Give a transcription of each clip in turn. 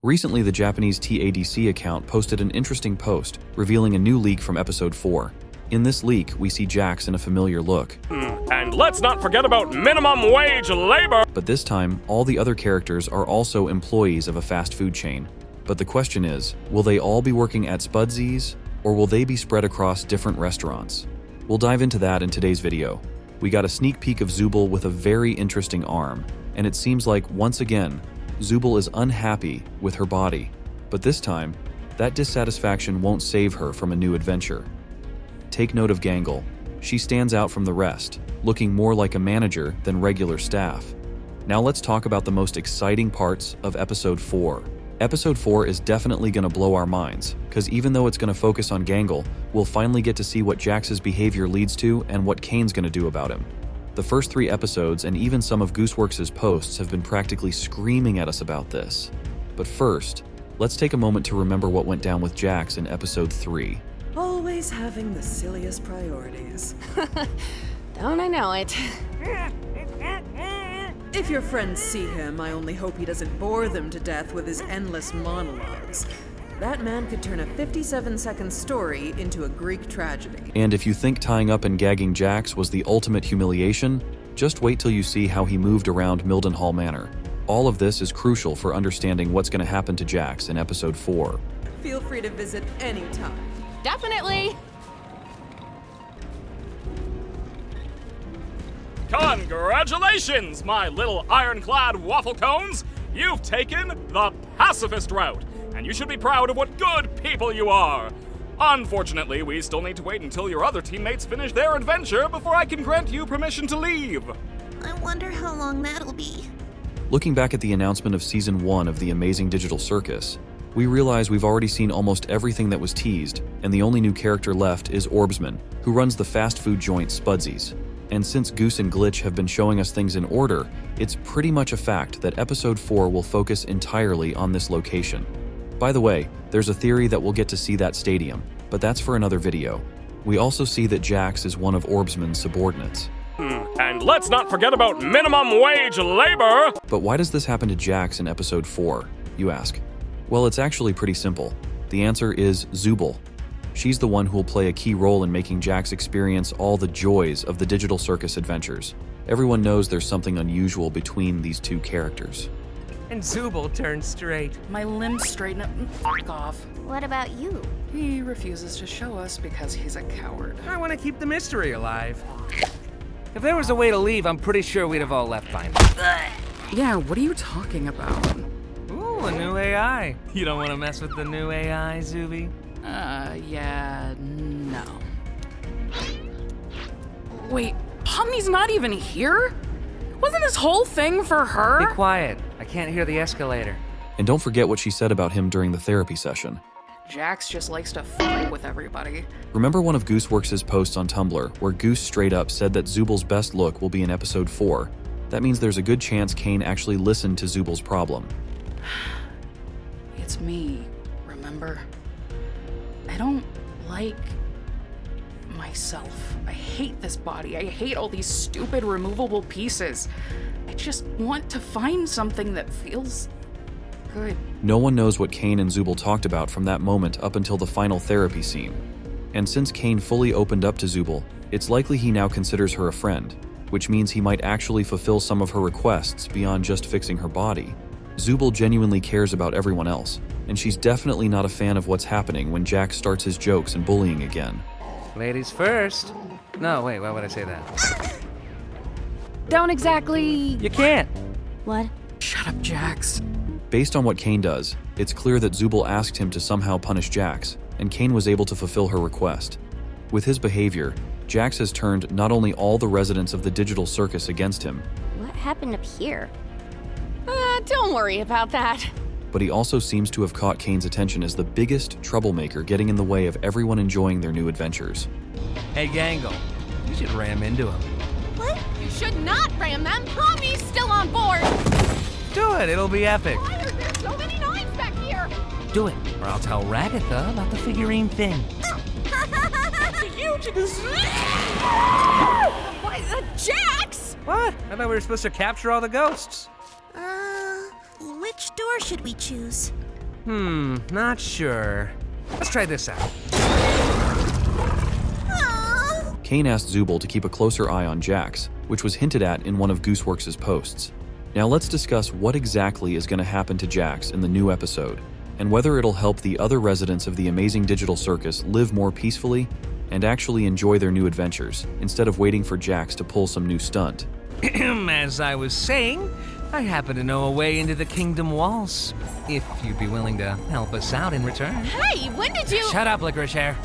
Recently, the Japanese TADC account posted an interesting post revealing a new leak from episode 4. In this leak, we see Jax in a familiar look. And let's not forget about minimum wage labor! But this time, all the other characters are also employees of a fast food chain. But the question is, will they all be working at Spudsy's, or will they be spread across different restaurants? We'll dive into that in today's video. We got a sneak peek of Zubal with a very interesting arm, and it seems like, once again, Zubal is unhappy with her body. But this time, that dissatisfaction won't save her from a new adventure. Take note of Gangle. She stands out from the rest, looking more like a manager than regular staff. Now let's talk about the most exciting parts of episode 4. Episode 4 is definitely going to blow our minds, because even though it's going to focus on Gangle, we'll finally get to see what Jax's behavior leads to and what Kane's going to do about him. The first 3 episodes and even some of Gooseworx's posts have been practically screaming at us about this. But first, let's take a moment to remember what went down with Jax in episode 3. Always having the silliest priorities. Don't I know it? If your friends see him, I only hope he doesn't bore them to death with his endless monologues. That man could turn a 57-second story into a Greek tragedy. And if you think tying up and gagging Jax was the ultimate humiliation, just wait till you see how he moved around Mildenhall Manor. All of this is crucial for understanding what's going to happen to Jax in episode 4. Feel free to visit anytime. Definitely. Congratulations, my little ironclad waffle cones! You've taken the pacifist route, and you should be proud of what good people you are. Unfortunately, we still need to wait until your other teammates finish their adventure before I can grant you permission to leave. I wonder how long that'll be. Looking back at the announcement of Season 1 of the Amazing Digital Circus, we realize we've already seen almost everything that was teased, and the only new character left is Orbsman, who runs the fast food joint Spudsy's. And since Goose and Glitch have been showing us things in order, it's pretty much a fact that episode 4 will focus entirely on this location. By the way, there's a theory that we'll get to see that stadium, but that's for another video. We also see that Jax is one of Orbsman's subordinates. And let's not forget about minimum wage labor! But why does this happen to Jax in episode 4, you ask? Well, it's actually pretty simple. The answer is Zubal. She's the one who will play a key role in making Jax experience all the joys of the Digital Circus adventures. Everyone knows there's something unusual between these two characters. And Zubal turned straight. My limbs straighten up and fuck off. What about you? He refuses to show us because he's a coward. I want to keep the mystery alive. If there was a way to leave, I'm pretty sure we'd have all left by now. Yeah, what are you talking about? Ooh, a new AI. You don't want to mess with the new AI, Zuby? Yeah, no. Wait, Pomni's not even here? Wasn't this whole thing for her? Be quiet. I can't hear the escalator. And don't forget what she said about him during the therapy session. Jax just likes to fight with everybody. Remember one of Gooseworx's posts on Tumblr where Goose straight up said that Zubal's best look will be in episode 4? That means there's a good chance Kane actually listened to Zubal's problem. It's me, remember? I don't like myself. I hate this body. I hate all these stupid removable pieces. I just want to find something that feels good. No one knows what Kane and Zubal talked about from that moment up until the final therapy scene. And since Kane fully opened up to Zubal, it's likely he now considers her a friend, which means he might actually fulfill some of her requests beyond just fixing her body. Zubal genuinely cares about everyone else, and she's definitely not a fan of what's happening when Jax starts his jokes and bullying again. Ladies first. No, wait, why would I say that? Don't exactly... You can't. What? Shut up, Jax. Based on what Kane does, it's clear that Zubal asked him to somehow punish Jax, and Kane was able to fulfill her request. With his behavior, Jax has turned not only all the residents of the Digital Circus against him, What happened up here? Don't worry about that. but he also seems to have caught Kane's attention as the biggest troublemaker getting in the way of everyone enjoying their new adventures. Hey, Gangle. You should ram into him. What? You should not ram them. Pomni's still on board. Do it. It'll be epic. Why are there so many knives back here? Do it, or I'll tell Ragatha about the figurine thing. You just... Why, Jax! What? I thought we were supposed to capture all the ghosts. Which door should we choose? Not sure. Let's try this out. Kane asked Zubal to keep a closer eye on Jax, which was hinted at in one of Gooseworx's posts. Now let's discuss what exactly is going to happen to Jax in the new episode, and whether it'll help the other residents of the amazing digital circus live more peacefully and actually enjoy their new adventures, instead of waiting for Jax to pull some new stunt. As I was saying, I happen to know a way into the Kingdom Walls, if you'd be willing to help us out in return. Hey, when did you... Shut up, Licorice Hair.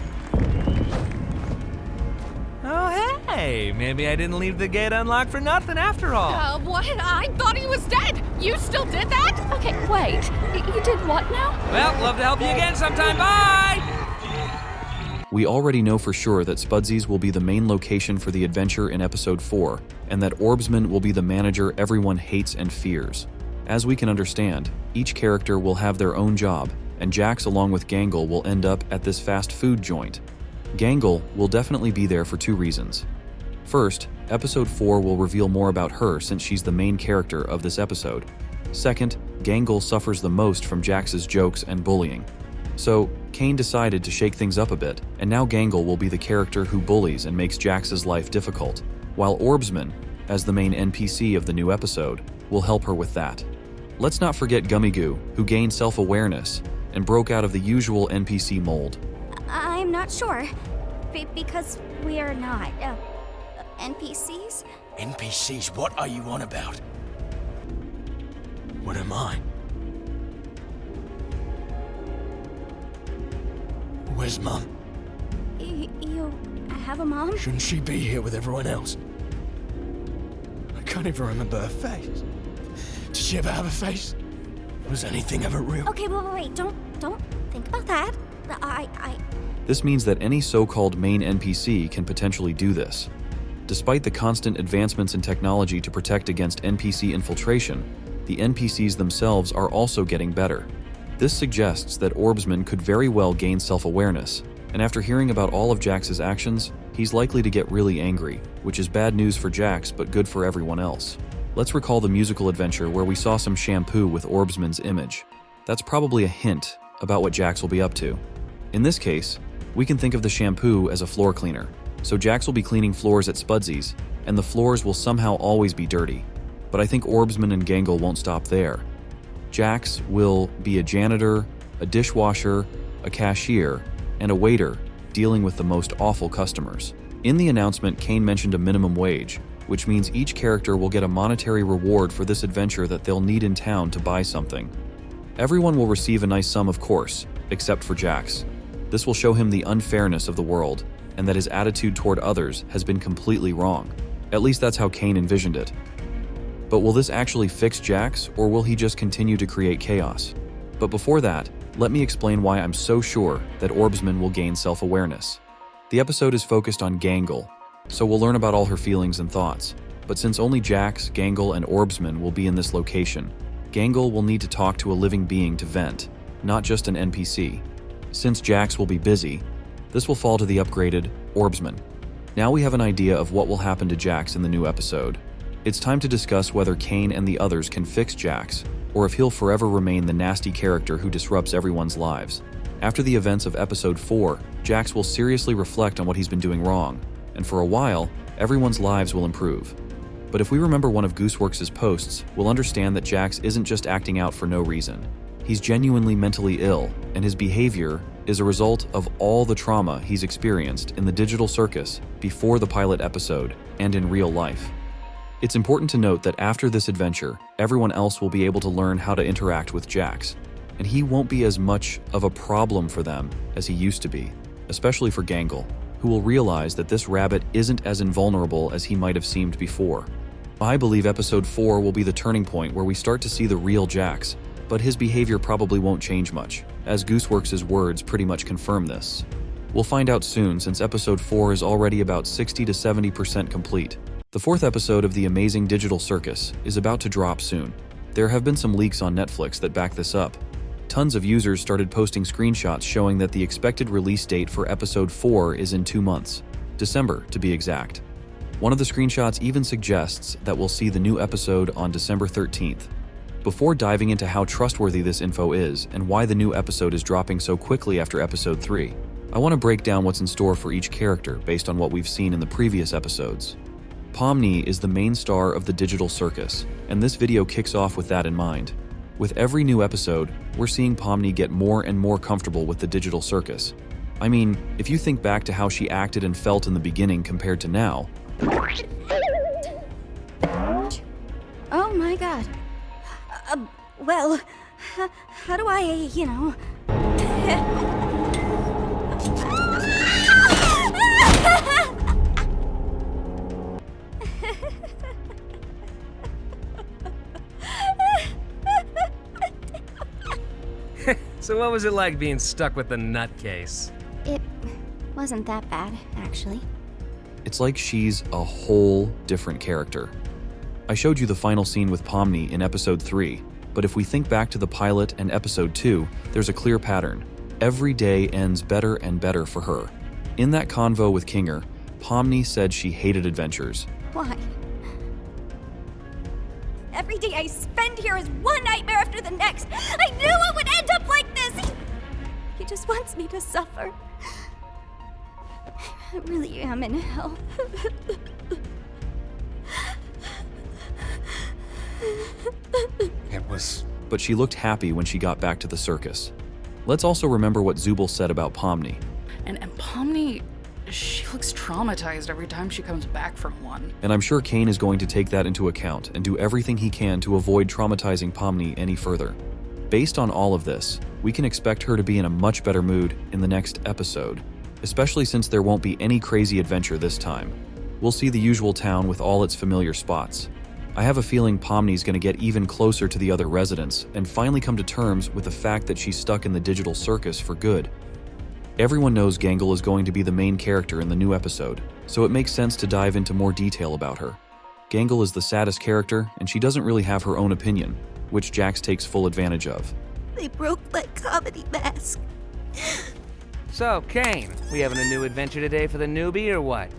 Oh, hey, maybe I didn't leave the gate unlocked for nothing after all. What? I thought he was dead. You still did that? Okay, wait. You did what now? Well, love to help you again sometime. Bye! We already know for sure that Spudsies will be the main location for the adventure in episode 4, and that Orbsman will be the manager everyone hates and fears. As we can understand, each character will have their own job, and Jax along with Gangle will end up at this fast food joint. Gangle will definitely be there for 2 reasons. First, episode 4 will reveal more about her since she's the main character of this episode. Second, Gangle suffers the most from Jax's jokes and bullying. So, Kane decided to shake things up a bit, and now Gangle will be the character who bullies and makes Jax's life difficult, while Orbsman, as the main NPC of the new episode, will help her with that. Let's not forget Gummigoo, who gained self-awareness and broke out of the usual NPC mold. I'm not sure. Because we are not NPCs? NPCs, what are you on about? What am I? Where's Mum? You have a mom? Shouldn't she be here with everyone else? I can't even remember her face. Did she ever have a face? Was anything ever real? Okay, wait. Don't think about that. This means that any so-called main NPC can potentially do this. Despite the constant advancements in technology to protect against NPC infiltration, the NPCs themselves are also getting better. This suggests that Orbsman could very well gain self-awareness, and after hearing about all of Jax's actions, he's likely to get really angry, which is bad news for Jax but good for everyone else. Let's recall the musical adventure where we saw some shampoo with Orbsman's image. That's probably a hint about what Jax will be up to. In this case, we can think of the shampoo as a floor cleaner, so Jax will be cleaning floors at Spudsies, and the floors will somehow always be dirty. But I think Orbsman and Gangle won't stop there. Jax will be a janitor, a dishwasher, a cashier, and a waiter, dealing with the most awful customers. In the announcement, Kane mentioned a minimum wage, which means each character will get a monetary reward for this adventure that they'll need in town to buy something. Everyone will receive a nice sum, of course, except for Jax. This will show him the unfairness of the world, and that his attitude toward others has been completely wrong. At least that's how Kane envisioned it. But will this actually fix Jax, or will he just continue to create chaos? But before that, let me explain why I'm so sure that Orbsman will gain self-awareness. The episode is focused on Gangle, so we'll learn about all her feelings and thoughts. But since only Jax, Gangle, and Orbsman will be in this location, Gangle will need to talk to a living being to vent, not just an NPC. Since Jax will be busy, this will fall to the upgraded Orbsman. Now we have an idea of what will happen to Jax in the new episode. It's time to discuss whether Kane and the others can fix Jax, or if he'll forever remain the nasty character who disrupts everyone's lives. After the events of episode 4, Jax will seriously reflect on what he's been doing wrong, and for a while, everyone's lives will improve. But if we remember one of Gooseworx's posts, we'll understand that Jax isn't just acting out for no reason. He's genuinely mentally ill, and his behavior is a result of all the trauma he's experienced in the digital circus before the pilot episode and in real life. It's important to note that after this adventure, everyone else will be able to learn how to interact with Jax, and he won't be as much of a problem for them as he used to be, especially for Gangle, who will realize that this rabbit isn't as invulnerable as he might have seemed before. I believe episode 4 will be the turning point where we start to see the real Jax, but his behavior probably won't change much, as Gooseworx's words pretty much confirm this. We'll find out soon, since episode 4 is already about 60 to 70% complete. The 4th episode of the amazing digital circus is about to drop soon. There have been some leaks on Netflix that back this up. Tons of users started posting screenshots showing that the expected release date for episode 4 is in 2 months, December to be exact. One of the screenshots even suggests that we'll see the new episode on December 13th. Before diving into how trustworthy this info is and why the new episode is dropping so quickly after episode 3, I want to break down what's in store for each character based on what we've seen in the previous episodes. Pomni is the main star of the digital circus, and this video kicks off with that in mind. With every new episode, we're seeing Pomni get more and more comfortable with the digital circus. I mean, if you think back to how she acted and felt in the beginning compared to now. Oh my god. Well, how do I, So what was it like being stuck with the nutcase? It wasn't that bad, actually. It's like she's a whole different character. I showed you the final scene with Pomni in episode 3, but if we think back to the pilot and episode 2, there's a clear pattern. Every day ends better and better for her. In that convo with Kinger, Pomni said she hated adventures. Why? Every day I spend here is one nightmare after the next. I knew it would end up like this. He just wants me to suffer. I really am in hell. It was... But she looked happy when she got back to the circus. Let's also remember what Zubal said about Pomni. And Pomni, she looks traumatized every time she comes back from one. And I'm sure Kane is going to take that into account and do everything he can to avoid traumatizing Pomni any further. Based on all of this, we can expect her to be in a much better mood in the next episode, especially since there won't be any crazy adventure this time. We'll see the usual town with all its familiar spots. I have a feeling Pomni's going to get even closer to the other residents and finally come to terms with the fact that she's stuck in the digital circus for good. Everyone knows Gangle is going to be the main character in the new episode, so it makes sense to dive into more detail about her. Gangle is the saddest character, and she doesn't really have her own opinion, which Jax takes full advantage of. They broke my comedy mask. So, Kane, we having a new adventure today for the newbie or what?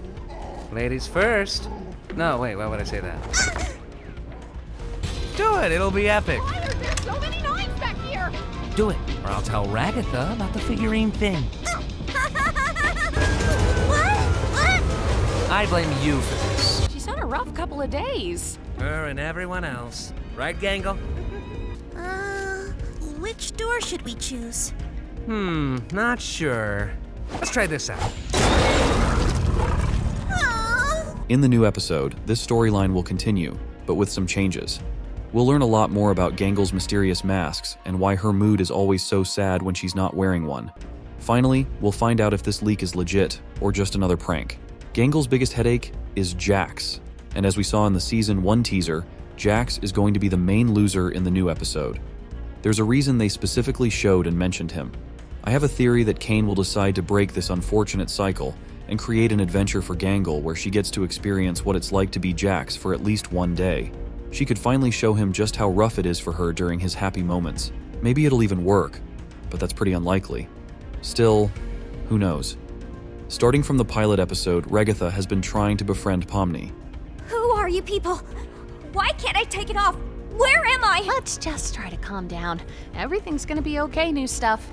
Ladies first. No, wait, why would I say that? Do it, it'll be epic. Why are there so many knives back here? Do it, or I'll tell Ragatha about the figurine thing. What? I blame you for this. She's had a rough couple of days. Her and everyone else. Right, Gangle? Which door should we choose? Not sure. Let's try this out. In the new episode, this storyline will continue, but with some changes. We'll learn a lot more about Gangle's mysterious masks and why her mood is always so sad when she's not wearing one. Finally, we'll find out if this leak is legit or just another prank. Gangle's biggest headache is Jax, and as we saw in the Season 1 teaser, Jax is going to be the main loser in the new episode. There's a reason they specifically showed and mentioned him. I have a theory that Kane will decide to break this unfortunate cycle and create an adventure for Gangle where she gets to experience what it's like to be Jax for at least one day. She could finally show him just how rough it is for her during his happy moments. Maybe it'll even work, but that's pretty unlikely. Still, who knows? Starting from the pilot episode, Ragatha has been trying to befriend Pomni. Who are you people? Why can't I take it off? Where am I? Let's just try to calm down. Everything's gonna be okay, new stuff.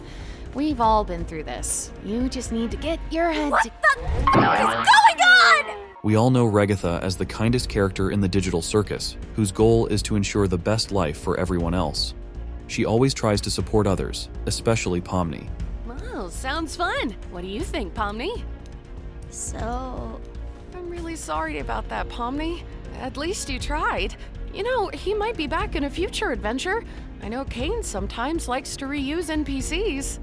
We've all been through this. You just need to get your head What the is going on? We all know Ragatha as the kindest character in the digital circus, whose goal is to ensure the best life for everyone else. She always tries to support others, especially Pomni. Well, sounds fun. What do you think, Pomni? So, I'm really sorry about that, Pomni. At least you tried. You know, he might be back in a future adventure. I know Kane sometimes likes to reuse NPCs.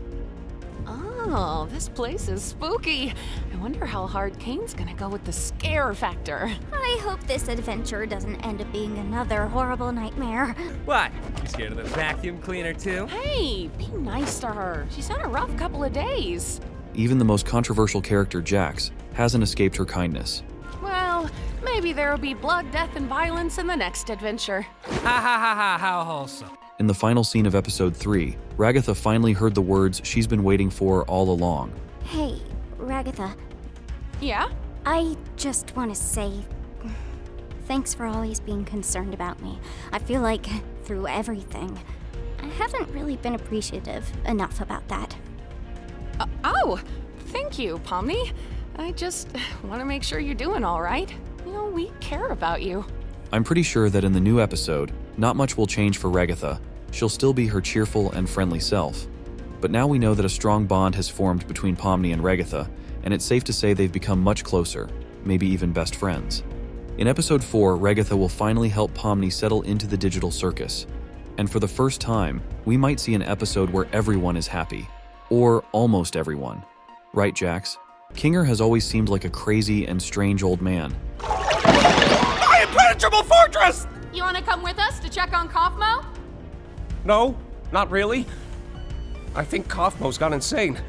Oh, this place is spooky. I wonder how hard Kane's gonna go with the scare factor. I hope this adventure doesn't end up being another horrible nightmare. What? You scared of the vacuum cleaner too? Hey, be nice to her. She's had a rough couple of days. Even the most controversial character, Jax, hasn't escaped her kindness. Well, maybe there'll be blood, death, and violence in the next adventure. Ha ha ha ha, how wholesome. In the final scene of episode 3, Ragatha finally heard the words she's been waiting for all along. Hey, Ragatha, Yeah? I just want to say thanks for always being concerned about me. I feel like through everything. I haven't really been appreciative enough about that. Oh, thank you, Pomni. I just want to make sure you're doing all right. You know, we care about you. I'm pretty sure that in the new episode, not much will change for Ragatha. She'll still be her cheerful and friendly self. But now we know that a strong bond has formed between Pomni and Ragatha, and it's safe to say they've become much closer, maybe even best friends. In episode 4, Ragatha will finally help Pomni settle into the digital circus. And for the first time, we might see an episode where everyone is happy. Or almost everyone. Right, Jax? Kinger has always seemed like a crazy and strange old man. My impenetrable fortress! You want to come with us to check on Kaufmo? No, not really. I think Kaufmo's gone insane.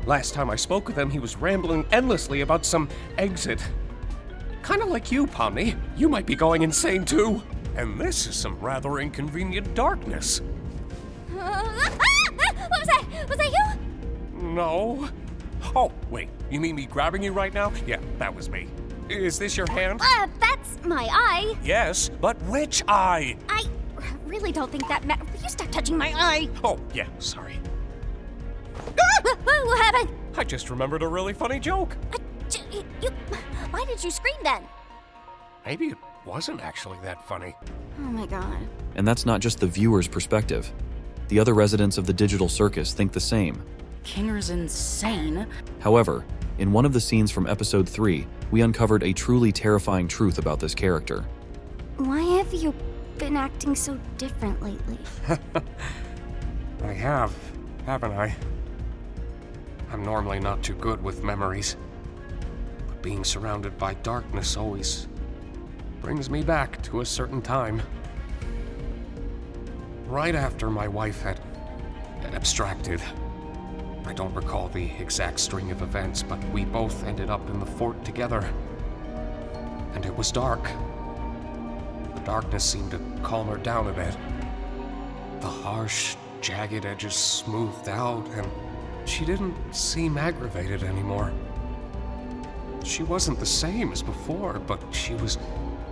Last time I spoke with him, he was rambling endlessly about some exit. Kinda like you, Pomni. You might be going insane too. And this is some rather inconvenient darkness. What was that? Was that you? No. Oh, wait, you mean me grabbing you right now? Yeah, that was me. Is this your hand? That's my eye. Yes, but which eye? I really don't think that matters. Will you stop touching my eye? Oh, yeah, sorry. What happened? I just remembered a really funny joke. Why did you scream then? Maybe it wasn't actually that funny. Oh my god. And that's not just the viewer's perspective. The other residents of the digital circus think the same. Kinger's insane. However, in one of the scenes from episode 3, we uncovered a truly terrifying truth about this character. Why have you been acting so different lately? I have, haven't I? I'm normally not too good with memories. But being surrounded by darkness always brings me back to a certain time. Right after my wife had abstracted. I don't recall the exact string of events, but we both ended up in the fort together. And it was dark. The darkness seemed to calm her down a bit. The harsh, jagged edges smoothed out, and she didn't seem aggravated anymore. She wasn't the same as before, but she was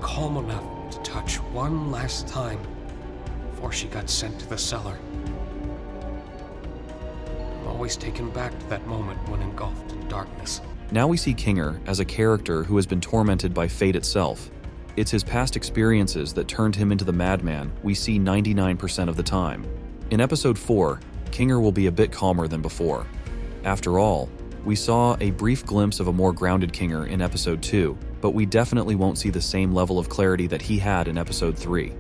calm enough to touch one last time before she got sent to the cellar. I'm always taken back to that moment when engulfed in darkness. Now we see Kinger as a character who has been tormented by fate itself. It's his past experiences that turned him into the madman we see 99% of the time. In episode 4, Kinger will be a bit calmer than before. After all, we saw a brief glimpse of a more grounded Kinger in episode 2, but we definitely won't see the same level of clarity that he had in episode 3.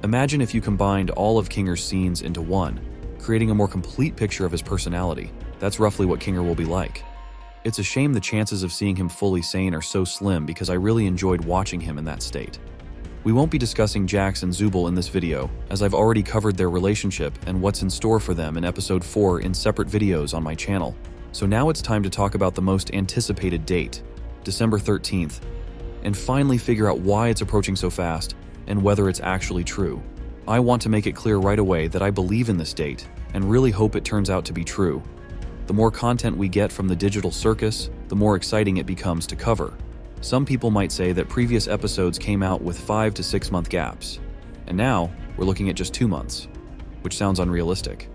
Imagine if you combined all of Kinger's scenes into one, creating a more complete picture of his personality. That's roughly what Kinger will be like. It's a shame the chances of seeing him fully sane are so slim because I really enjoyed watching him in that state. We won't be discussing Jax and Zubal in this video, as I've already covered their relationship and what's in store for them in episode 4 in separate videos on my channel. So now it's time to talk about the most anticipated date, December 13th, and finally figure out why it's approaching so fast and whether it's actually true. I want to make it clear right away that I believe in this date and really hope it turns out to be true. The more content we get from the digital circus, the more exciting it becomes to cover. Some people might say that previous episodes came out with 5 to 6 month gaps, and now we're looking at just 2 months, which sounds unrealistic.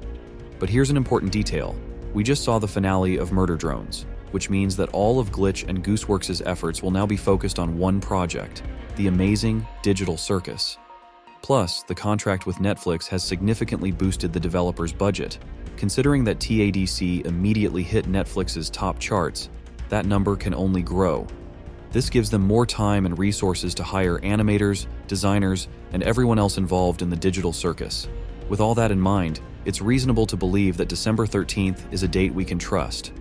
But here's an important detail. We just saw the finale of Murder Drones, which means that all of Glitch and Gooseworx's efforts will now be focused on one project, the amazing digital circus. Plus, the contract with Netflix has significantly boosted the developer's budget. Considering that TADC immediately hit Netflix's top charts, that number can only grow. This gives them more time and resources to hire animators, designers, and everyone else involved in the digital circus. With all that in mind, it's reasonable to believe that December 13th is a date we can trust.